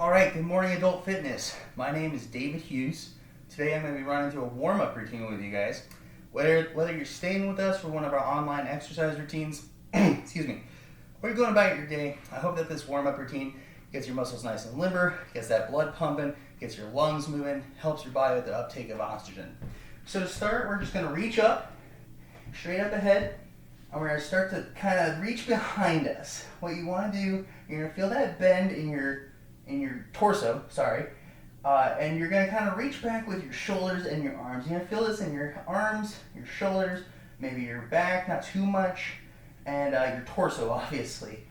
All right, good morning, Adult Fitness. My name is David Hughes. Today I'm going to be running through a warm-up routine with you guys. Whether you're staying with us for one of our online exercise routines, excuse me, or you're going about your day, I hope that this warm-up routine gets your muscles nice and limber, gets that blood pumping, gets your lungs moving, helps your body with the uptake of oxygen. So to start, we're just going to reach up, straight up ahead, and we're going to start to kind of reach behind us. What you want to do, you're going to feel that bend in your torso, and you're going to kind of reach back with your shoulders and your arms. You're going to feel this in your arms, your shoulders, maybe your back, not too much, and your torso, obviously.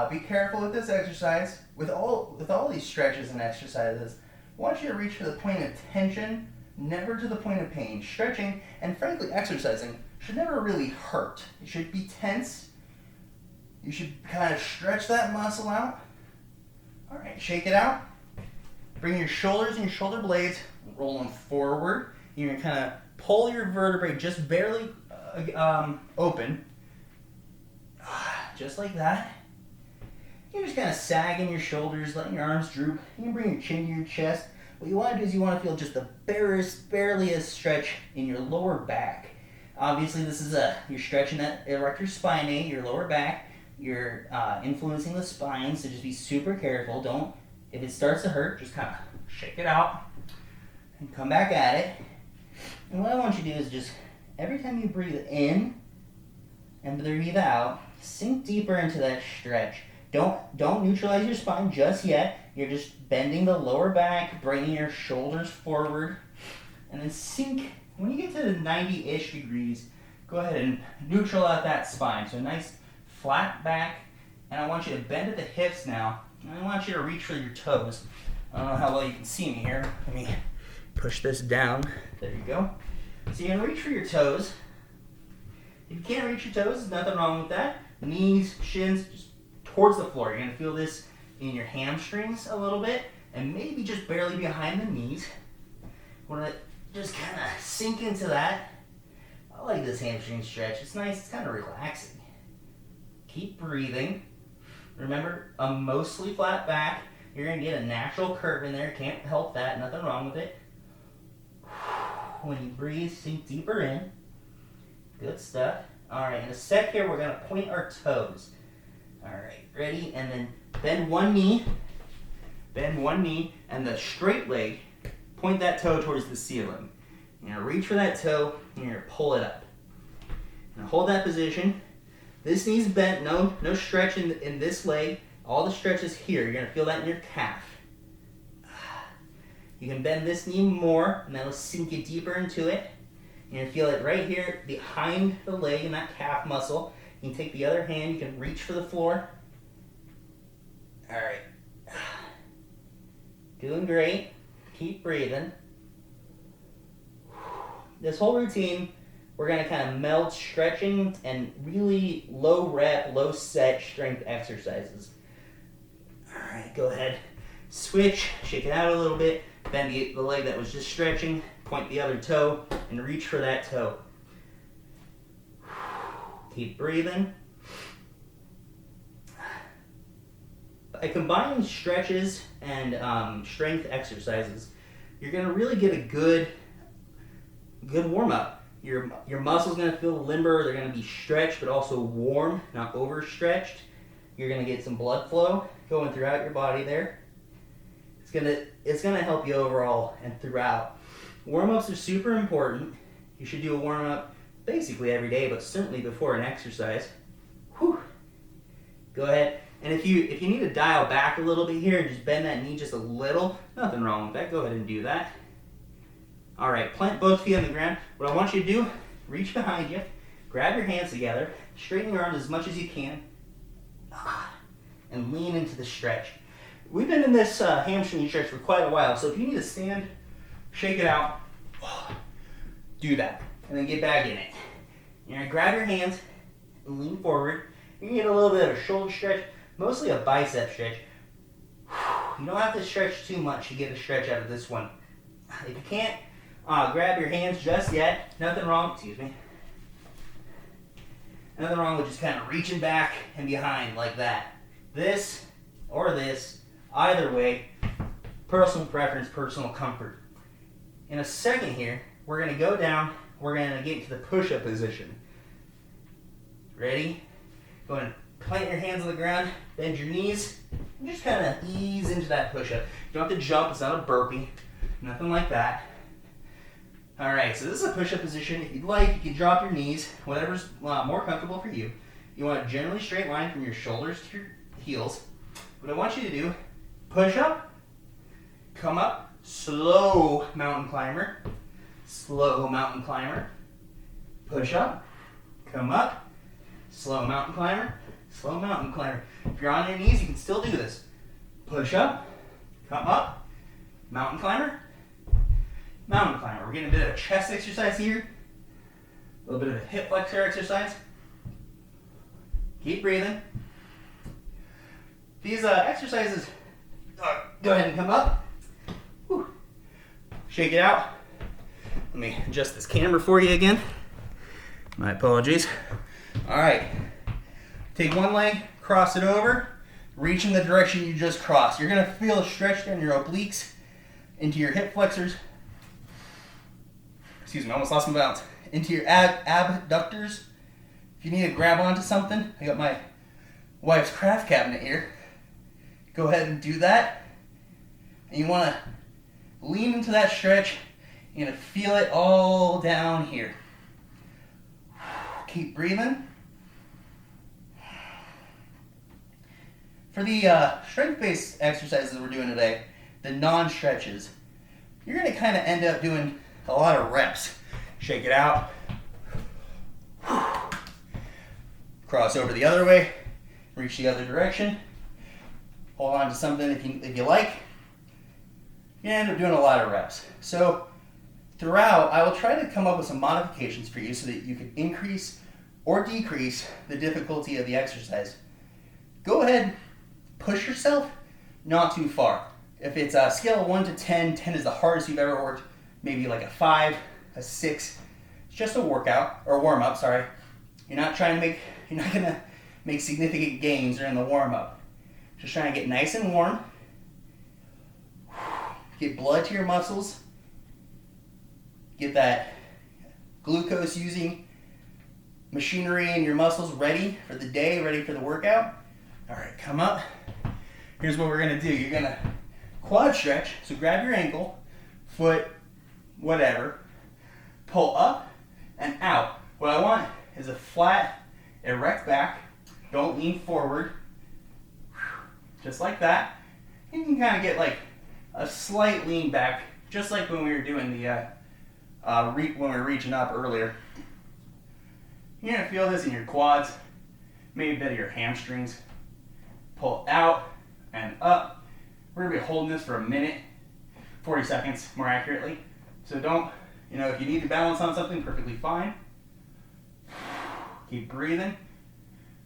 Be careful with this exercise. With all these stretches and exercises, I want you to reach to the point of tension, never to the point of pain. Stretching and frankly exercising should never really hurt. It should be tense. You should kind of stretch that muscle out. All right, shake it out. Bring your shoulders and your shoulder blades, roll them forward. You're gonna kind of pull your vertebrae just barely open, just like that. You're just kind of sagging your shoulders, letting your arms droop. You can bring your chin to your chest. What you want to do is you want to feel just the barely stretch in your lower back. Obviously, this is you're stretching that erector spinae, your lower back. You're influencing the spine, so just be super careful. If it starts to hurt, just kind of shake it out and come back at it. And what I want you to do is just, every time you breathe in and breathe out, sink deeper into that stretch. Don't neutralize your spine just yet. You're just bending the lower back, bringing your shoulders forward, and then sink. When you get to the 90-ish degrees, go ahead and neutral out that spine. So nice flat back, and I want you to bend at the hips now, and I want you to reach for your toes. I don't know how well you can see me here. Let me push this down. There you go. So you're going to reach for your toes. If you can't reach your toes, there's nothing wrong with that. Knees, shins, just towards the floor. You're going to feel this in your hamstrings a little bit, and maybe just barely behind the knees. Want to just kind of sink into that. I like this hamstring stretch. It's nice. It's kind of relaxing. Keep breathing. Remember, a mostly flat back. You're going to get a natural curve in there. Can't help that. Nothing wrong with it. When you breathe, sink deeper in. Good stuff. All right, in a sec here, we're going to point our toes. All right, ready? And then bend one knee. Bend one knee. And the straight leg, point that toe towards the ceiling. You're going to reach for that toe, and you're going to pull it up. Now hold that position. This knee's bent, no stretch in this leg. All the stretch is here. You're going to feel that in your calf. You can bend this knee more, and that'll sink you deeper into it. You're going to feel it right here behind the leg in that calf muscle. You can take the other hand, you can reach for the floor. All right. Doing great. Keep breathing. This whole routine, we're going to kind of meld stretching and really low rep, low set strength exercises. All right, go ahead. Switch, shake it out a little bit, bend the leg that was just stretching, point the other toe, and reach for that toe. Keep breathing. By combining stretches and strength exercises, you're going to really get a good warm-up. Your muscles going to feel limber. They're going to be stretched, but also warm, not overstretched. You're going to get some blood flow going throughout your body there. It's going to help you overall and throughout. Warm-ups are super important. You should do a warm-up basically every day, but certainly before an exercise. Whew. Go ahead. And if you need to dial back a little bit here and just bend that knee just a little, nothing wrong with that. Go ahead and do that. All right, plant both feet on the ground. What I want you to do, reach behind you, grab your hands together, straighten your arms as much as you can, and lean into the stretch. We've been in this hamstring stretch for quite a while, so if you need to stand, shake it out, do that, and then get back in it. You're going to grab your hands and lean forward. You're going to get a little bit of a shoulder stretch, mostly a bicep stretch. You don't have to stretch too much to get a stretch out of this one. If you can't, grab your hands just yet. Nothing wrong with just kind of reaching back and behind like that. This or this, either way, personal preference, personal comfort. In a second here, we're going to go down, we're going to get into the push-up position. Ready? Go ahead and plant your hands on the ground, bend your knees, and just kind of ease into that push-up. You don't have to jump, it's not a burpee, nothing like that. All right, so this is a push-up position. If you'd like, you can drop your knees, whatever's more comfortable for you. You want a generally straight line from your shoulders to your heels. What I want you to do, push up, come up, slow mountain climber, push up, come up, slow mountain climber. If you're on your knees, you can still do this. Push up, come up, mountain climber. We're getting a bit of a chest exercise here, a little bit of a hip flexor exercise. Keep breathing. These exercises, go ahead and come up. Whew. Shake it out. Let me adjust this camera for you again. My apologies. All right. Take one leg, cross it over, reach in the direction you just crossed. You're going to feel a stretch down your obliques, into your hip flexors. Excuse me, I almost lost my balance. Into your abductors. If you need to grab onto something, I got my wife's craft cabinet here. Go ahead and do that. And you want to lean into that stretch. You're going to feel it all down here. Keep breathing. For the strength-based exercises we're doing today, the non-stretches, you're going to kind of end up doing a lot of reps. Shake it out. Cross over the other way. Reach the other direction. Hold on to something if you like. You end up doing a lot of reps. So throughout, I will try to come up with some modifications for you so that you can increase or decrease the difficulty of the exercise. Go ahead, push yourself, not too far. If it's a scale of 1 to 10, 10 is the hardest you've ever worked, maybe like a 5, a 6. It's just a workout, or warm up, sorry. You're not gonna make significant gains during the warm up. Just trying to get nice and warm. Get blood to your muscles. Get that glucose using machinery in your muscles ready for the day, ready for the workout. All right, come up. Here's what we're gonna do. You're gonna quad stretch, so grab your ankle, foot, whatever, pull up and out. What I want is a flat, erect back. Don't lean forward. Just like that. You can kind of get like a slight lean back, just like when we were doing the when we were reaching up earlier. You're gonna feel this in your quads, maybe a bit of your hamstrings. Pull out and up. We're gonna be holding this for a minute, 40 seconds more accurately. So don't, if you need to balance on something, perfectly fine. Keep breathing.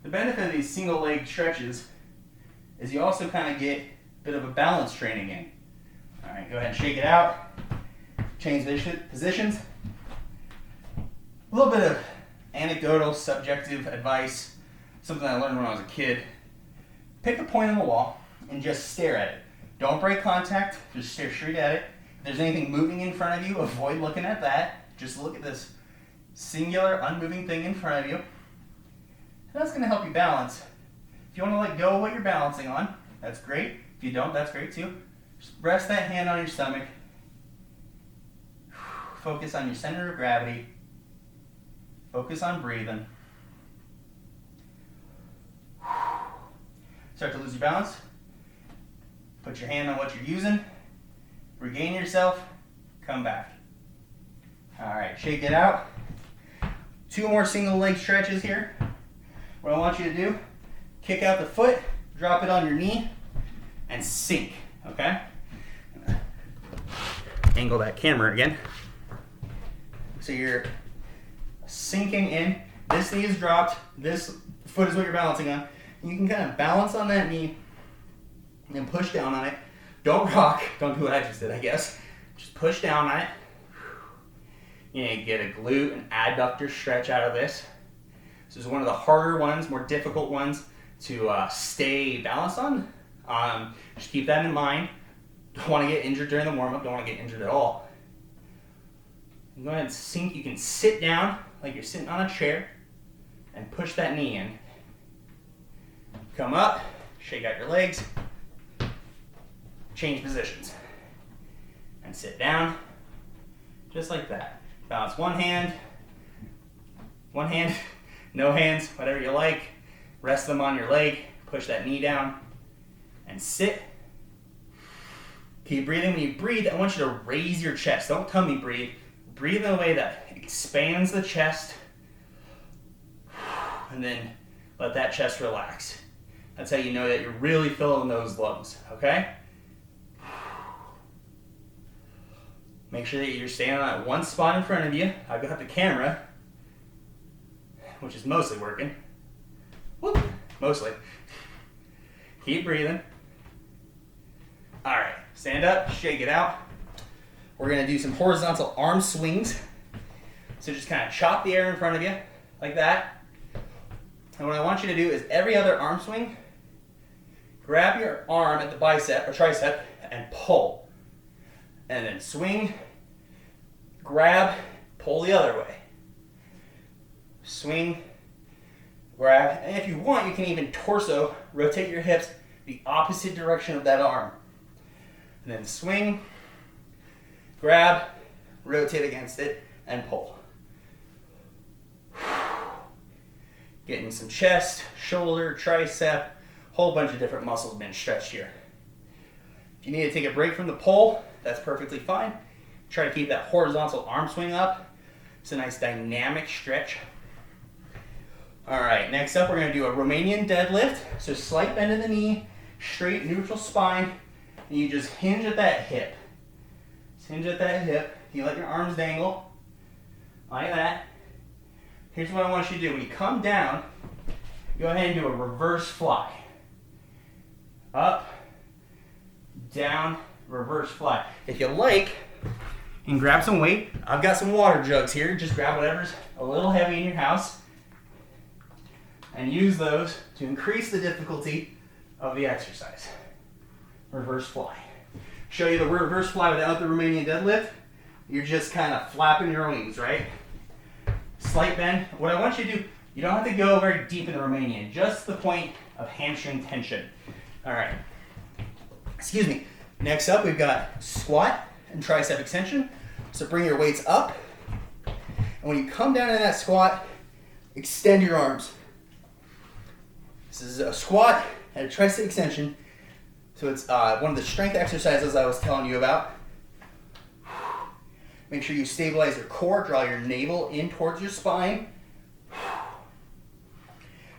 The benefit of these single leg stretches is you also kind of get a bit of a balance training in. All right, go ahead and shake it out. Change positions. A little bit of anecdotal, subjective advice, something I learned when I was a kid. Pick a point on the wall and just stare at it. Don't break contact, just stare straight at it. If there's anything moving in front of you, avoid looking at that. Just look at this singular, unmoving thing in front of you. And that's going to help you balance. If you want to let go of what you're balancing on, that's great. If you don't, that's great too. Just rest that hand on your stomach. Focus on your center of gravity. Focus on breathing. Start to lose your balance. Put your hand on what you're using. Regain yourself. Come back. All right, shake it out. 2 more single leg stretches here. What I want you to do, kick out the foot, drop it on your knee, and sink, okay? Angle that camera again. So you're sinking in. This knee is dropped. This foot is what you're balancing on. You can kind of balance on that knee and push down on it. Don't rock. Don't do what I just did, I guess. Just push down on it. You need to get a glute and adductor stretch out of this. This is one of the harder ones, more difficult ones to stay balanced on. Just keep that in mind. Don't want to get injured during the warm-up, don't want to get injured at all. Go ahead and sink. You can sit down like you're sitting on a chair and push that knee in. Come up, shake out your legs, change positions, and sit down just like that. Balance one hand, no hands, whatever you like. Rest them on your leg, push that knee down, and sit. Keep breathing. When you breathe, I want you to raise your chest. Don't tummy breathe. Breathe in a way that expands the chest, and then let that chest relax. That's how you know that you're really filling those lungs, okay? Make sure that you're staying on that one spot in front of you. I've got the camera, which is mostly working. Whoop, mostly. Keep breathing. All right, stand up, shake it out. We're gonna do some horizontal arm swings. So just kind of chop the air in front of you, like that. And what I want you to do is every other arm swing, grab your arm at the bicep or tricep and pull. And then swing, grab, pull the other way. Swing, grab, and if you want, you can even torso, rotate your hips the opposite direction of that arm. And then swing, grab, rotate against it, and pull. Getting some chest, shoulder, tricep, whole bunch of different muscles being stretched here. If you need to take a break from the pull, that's perfectly fine. Try to keep that horizontal arm swing up. It's a nice dynamic stretch. All right, next up we're gonna do a Romanian deadlift. So slight bend in the knee, straight neutral spine, and you just hinge at that hip. Just hinge at that hip. You let your arms dangle, like that. Here's what I want you to do. When you come down, go ahead and do a reverse fly. Up, down, reverse fly. If you like, you can grab some weight. I've got some water jugs here. Just grab whatever's a little heavy in your house and use those to increase the difficulty of the exercise. Reverse fly. Show you the reverse fly without the Romanian deadlift. You're just kind of flapping your wings, right? Slight bend. What I want you to do, you don't have to go very deep in the Romanian, just the point of hamstring tension. All right. Excuse me. Next up, we've got squat and tricep extension. So bring your weights up. And when you come down in that squat, extend your arms. This is a squat and a tricep extension. So it's one of the strength exercises I was telling you about. Make sure you stabilize your core, draw your navel in towards your spine.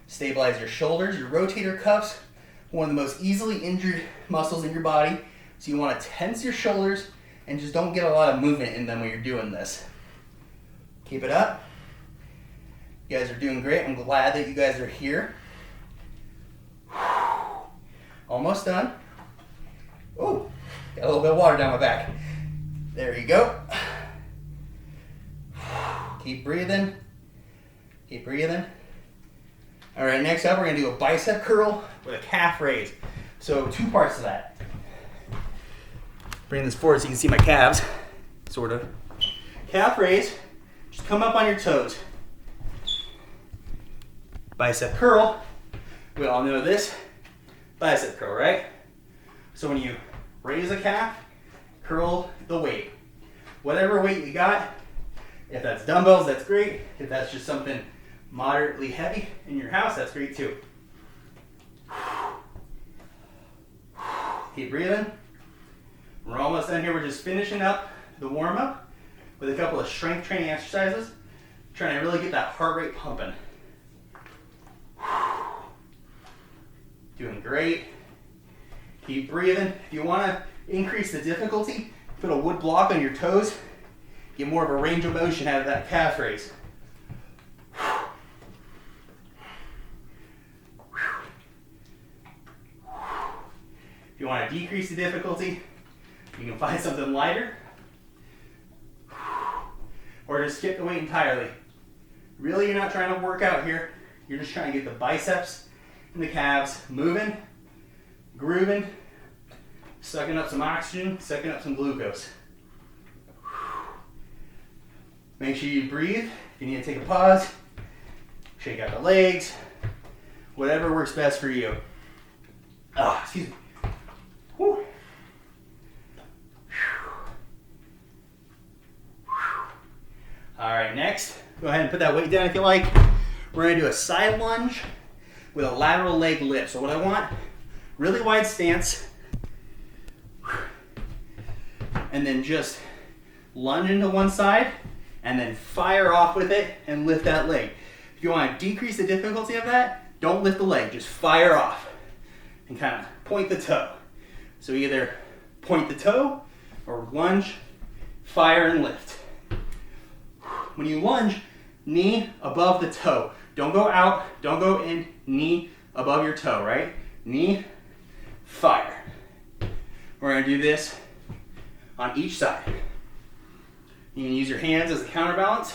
Stabilize your shoulders, your rotator cuffs, one of the most easily injured muscles in your body. So you want to tense your shoulders and just don't get a lot of movement in them when you're doing this. Keep it up. You guys are doing great. I'm glad that you guys are here. Almost done. Oh, got a little bit of water down my back. There you go. Keep breathing. Keep breathing. All right, next up, we're gonna do a bicep curl with a calf raise. So 2 parts to that. Bring this forward so you can see my calves, sort of. Calf raise, just come up on your toes. Bicep curl, we all know this. Bicep curl, right? So when you raise a calf, curl the weight. Whatever weight you got, if that's dumbbells, that's great. If that's just something moderately heavy in your house, that's great too. Keep breathing. We're almost done here. We're just finishing up the warm-up with a couple of strength training exercises, trying to really get that heart rate pumping. Doing great. Keep breathing. If you want to increase the difficulty, put a wood block on your toes. Get more of a range of motion out of that calf raise. If you want to decrease the difficulty, you can find something lighter or just skip the weight entirely. Really, you're not trying to work out here. You're just trying to get the biceps and the calves moving, grooving, sucking up some oxygen, sucking up some glucose. Make sure you breathe. If you need to take a pause, shake out the legs, whatever works best for you. Excuse me. Whew. All right, next, go ahead and put that weight down if you like. We're gonna do a side lunge with a lateral leg lift. So what I want, really wide stance, and then just lunge into one side, and then fire off with it and lift that leg. If you want to decrease the difficulty of that, don't lift the leg, just fire off and kind of point the toe. So either point the toe or lunge, fire and lift. When you lunge, knee above the toe. Don't go out, don't go in, knee above your toe, right? Knee, fire. We're gonna do this on each side. You can use your hands as a counterbalance.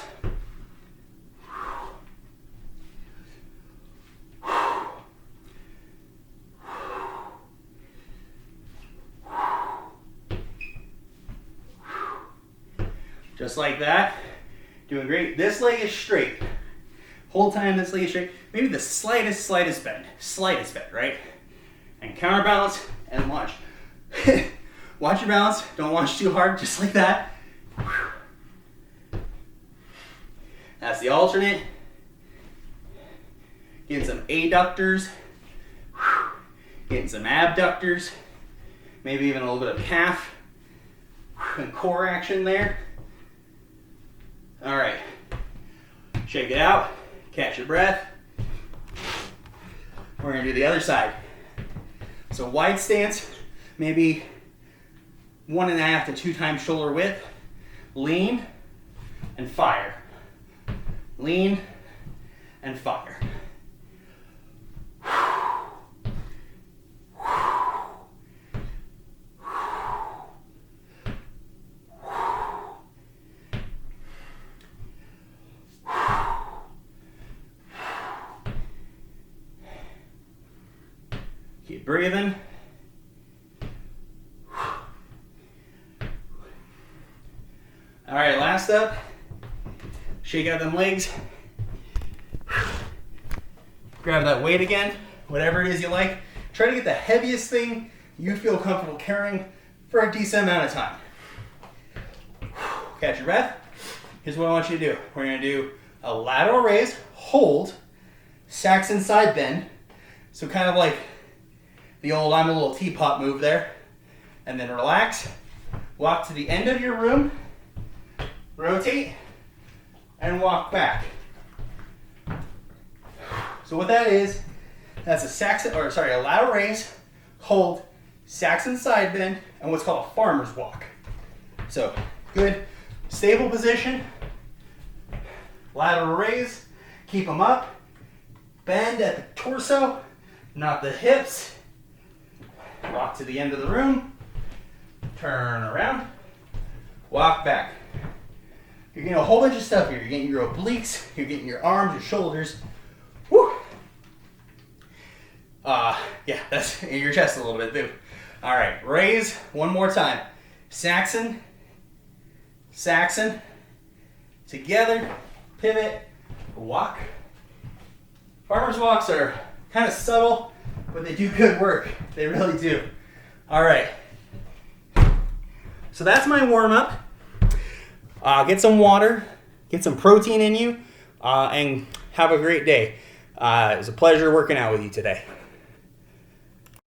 Just like that. Doing great. This leg is straight. Whole time this leg is straight. Maybe the slightest bend. Slightest bend, right? And counterbalance and launch. Watch your balance. Don't launch too hard, just like that. That's the alternate. Getting some adductors. Getting some abductors. Maybe even a little bit of calf and core action there. All right. Shake it out. Catch your breath. We're going to do the other side. So wide stance, maybe 1.5 to 2 times shoulder width. Lean and fire. Lean and fire. Keep breathing. All right, last up, shake out them legs. Grab that weight again, whatever it is you like. Try to get the heaviest thing you feel comfortable carrying for a decent amount of time. Catch your breath. Here's what I want you to do. We're gonna do a lateral raise, hold, Saxon side bend. So kind of like the old I'm a little teapot move there. And then relax, walk to the end of your room, rotate, and walk back. So what that is, that's a lateral raise, hold, Saxon side bend, and what's called a farmer's walk. So good, stable position, lateral raise, keep them up, bend at the torso, not the hips, walk to the end of the room, turn around, walk back. You're getting a whole bunch of stuff here. You're getting your obliques, you're getting your arms, your shoulders. Woo! Yeah, that's in your chest a little bit too. All right, raise one more time. Saxon, Saxon, together, pivot, walk. Farmer's walks are kind of subtle, but they do good work. They really do. All right. So that's my warm-up. Get some water, get some protein in you, and have a great day. It was a pleasure working out with you today.